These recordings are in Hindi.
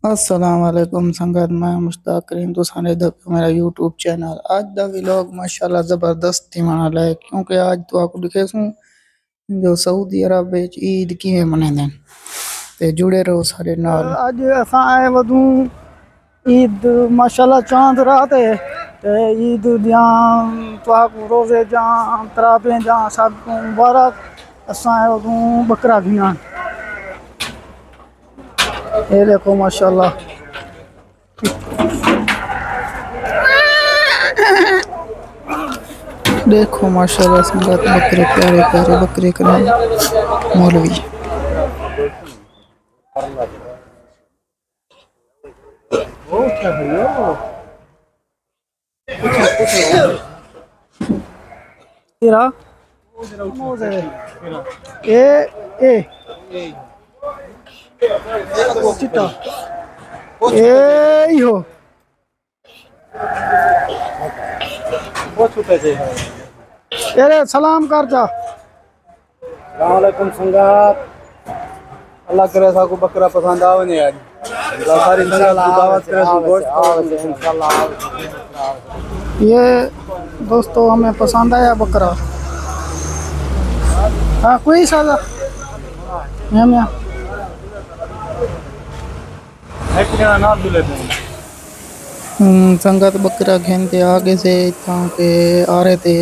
अस्सलाम वालेकुम संगत, मैं मुश्ताक करीम तो सारे मेरा यूट्यूब चैनल आज दा व्लॉग माशाल्लाह ज़बरदस्त थी मनाला है क्योंकि आज तो आपको दिखे जो सऊदी अरब विच ईद किवें मनांदे ते जुड़े रहो सारे नाल। आज असां आए वधू ईद माशाल्लाह चांद रात है ते ईद दियां तो आपको रोज़े जा तराबे जा सब मुबारक। असां आए वधू बकरा घियान, ये देखो माशाल्लाह देखो माशाल्लाह संगत बकरे प्यारे प्यारे बकरे करें मौलवी। सलाम कर जा। वालेकुम संगात, अल्लाह करे साको बकरा पसंद आवने आज सारी संगात की दावत करे तो गोश्त इंशाल्लाह। ये दोस्तों हमें पसंद आया बकरा। हाँ कोई सादा संगत बकरा खेलते आगे से इतना के आ रहे थे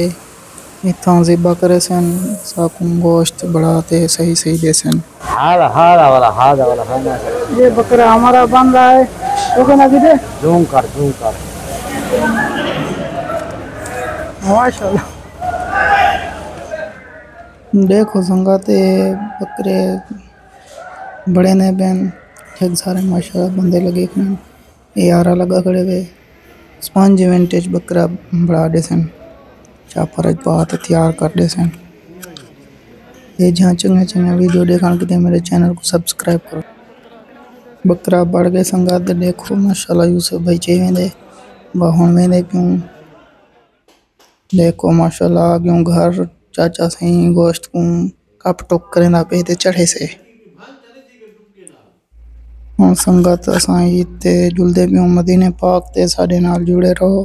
इतना ज़िबा करे सन साकुम गोश्त बढ़ाते सही सही दे सन। हारा वाला ये बकरा हमारा बन रहा है तो कहना किधे जूम कर माशाल्लाह। देखो संगाते बकरे बड़े ने बहन एक सारे माशाल्लाह बंदे लगे ये यारा लगा खड़े हुए स्पंज विंटेज बकरा बड़ा दे सन चापर बात तैयार कर दे सन। ये जहाँ चंगे चंगे वीडियो देखने के लिए मेरे चैनल को सब्सक्राइब करो। बकरा बढ़ गए संगाते देखो माशाल्लाह यूसुफ भाई चाहिए दे बाहुन में दे क्यों देखो माशाल्लाह क्यों घर चाचा सही गोश्त को कप टोक करे ना पे चढ़े से हाँ संगत असां ईद ते जुलदे पियूं मदीने पाक ते साडे नाल जुड़े रहो।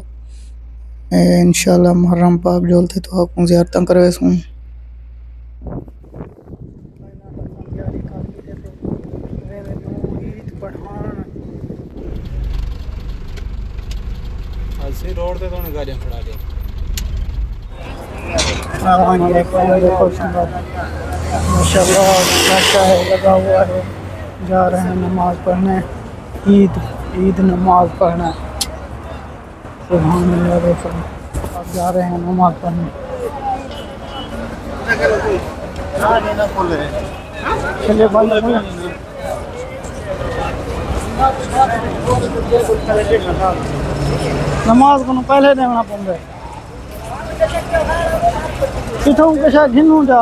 इंशाल्लाह मुहर्रम पाक जोलते तो आपको ज़ियारत करवेसूं। ऐसे रोड पे तो गाड़ियां खड़ा दे माशाल्लाह अच्छा है लगा हुआ है जा रहे हैं नमाज पढ़ने ईद नमाज पढ़ना सुभान अल्लाह अब जा रहे हैं नमाज पढ़ने। चलिए नमाज को पहले देखना पड़े कितों के शायद घिनू जा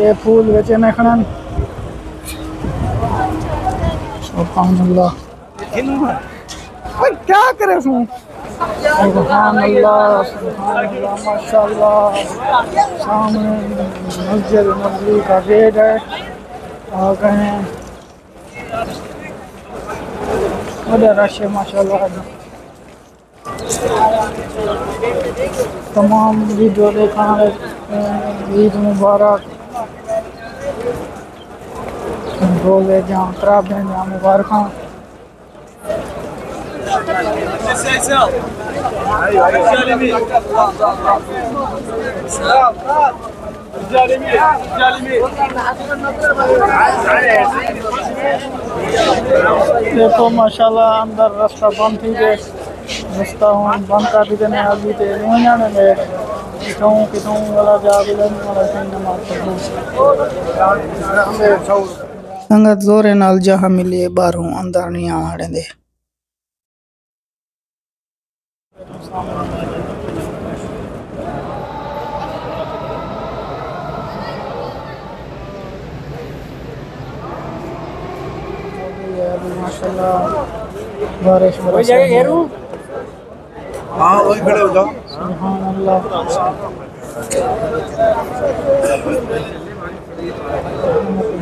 ये फूल बेचे न खनन सुभान अल्लाह क्या करे सुभान अल्लाह माशाल्लाह सामने मस्जिद नबवी का गेट है आ गए हैं बड़ा रश है माशाल्लाह। तमाम वीडियो देखा ईद मुबारक रोज़े जहाँ तराबे जहाँ मुबारक देखो माशाल्लाह अंदर रास्ता बंद थी गए रास्ता बंद कर दी ने अभी तो जाने में कितों वाला जा भी वाला सही नमाज संगत जोरे नाल जहाँ मिलिए बाहरों अंदर नहीं आने दे। अभी माशाल्लाह बारिश बरस रही है। हाँ वही खड़े हो जाओ। सुभान अल्लाह।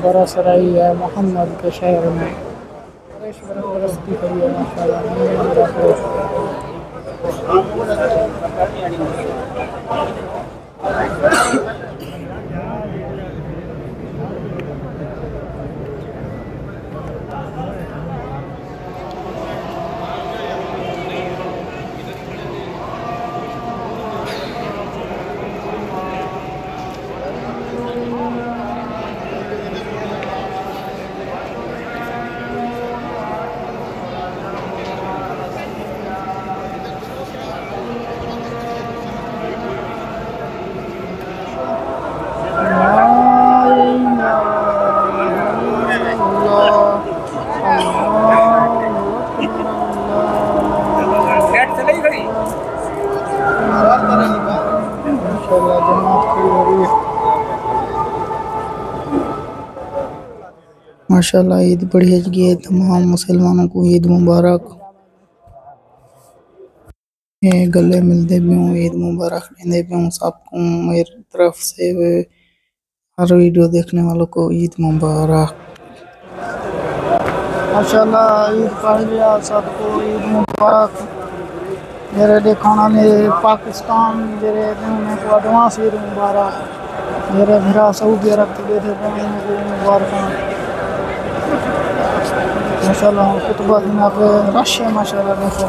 बरस रही है मोहम्मद के शहर में, बारिश बरसती हुई है माशाल्लाह। माशाल्लाह ईद बढ़िया गई है। तमाम मुसलमानों को ईद मुबारक। ये गले मिलते भी हूँ, ईद मुबारक देते भी हूँ सबको मेरी तरफ से। हर वीडियो देखने वालों को ईद मुबारक। माशाल्लाह ईद पढ़ लिया, सबको ईद मुबारक। मेरे दिखाना मेरे पाकिस्तान मेरे को एडवांस ईद मुबारक। मेरे मेरा सऊदी अरब के बैठे मुबारक। माशाल्लाह खुतबा यहाँ पे रश है माशाल्लाह। देखो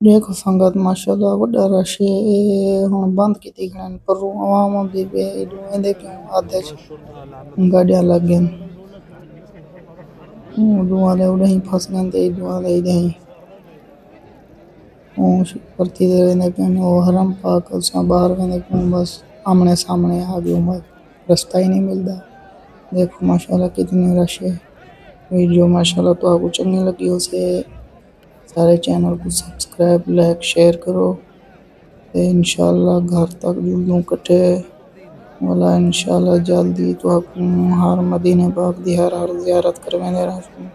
देखो संगत माशाल्लाह वड्डा रश है हुण बंद की खड़न पर आवाम आंदी पे वेंदे क्यों आधे गाड़ियां लग गए दुआ ले उड़े ही फंस गए ते दुआ ले दही परती दे वेंदे क्यों वो हरम पाक सा बाहर वेंदे क्यों बस आमने सामने आ गयो मैं रास्ता ही नहीं मिलता। देखो माशाल्लाह कितनी रश है। वीडियो माशाल्लाह तो आपको चंगी लगी हो से सारे चैनल को सब्सक्राइब लाइक शेयर करो ते इंशाल्लाह घर तक जुलूं कटे वाला इंशाल्लाह जल्दी तो आपको हर मदीने पाक दी हर ज़ियारत करवाने रहूं।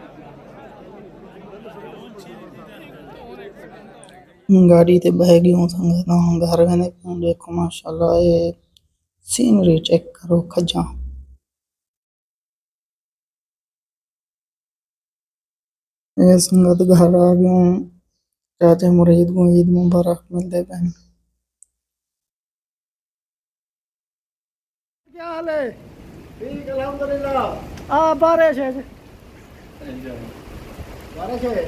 गाड़ी ते बह गई हूँ संगत घर वेंदे देखो माशाल्लाह ये सीनरी चेक करो खजा ये संगत घर आ गया हूँ चाचा मुरीद को ईद मुबारक मिलते बहन। क्या हाल है? ठीक अल्हम्दुलिल्लाह। बारिश है। बारिश है।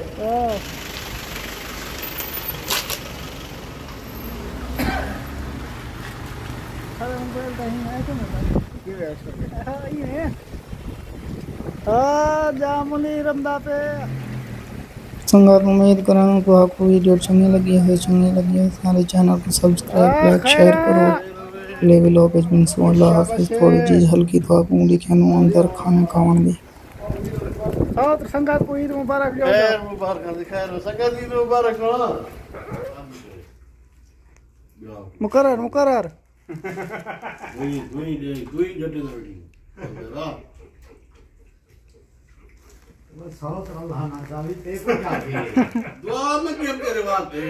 अरे मोबाइल कहीं है तो मैं जामुनी रंदा पे संगत उम्मीद करा को आपको वीडियो चंगी लगी है सारे चैनल को सब्सक्राइब लाइक शेयर करो ले व्लॉग अल्लाह हाफिज़। थोड़ी चीज हल्की तो आपको दिखानो अंदर खाना खावन दी और संगत को ईद मुबारक खैर मुबारक खैर संगत ईद मुबारक ना मुकर्रर मुकर्रर दुई जटे लड़ी सौ अल्लाह ना चाही ते को जाके दुआ में क्या तेरे वास्ते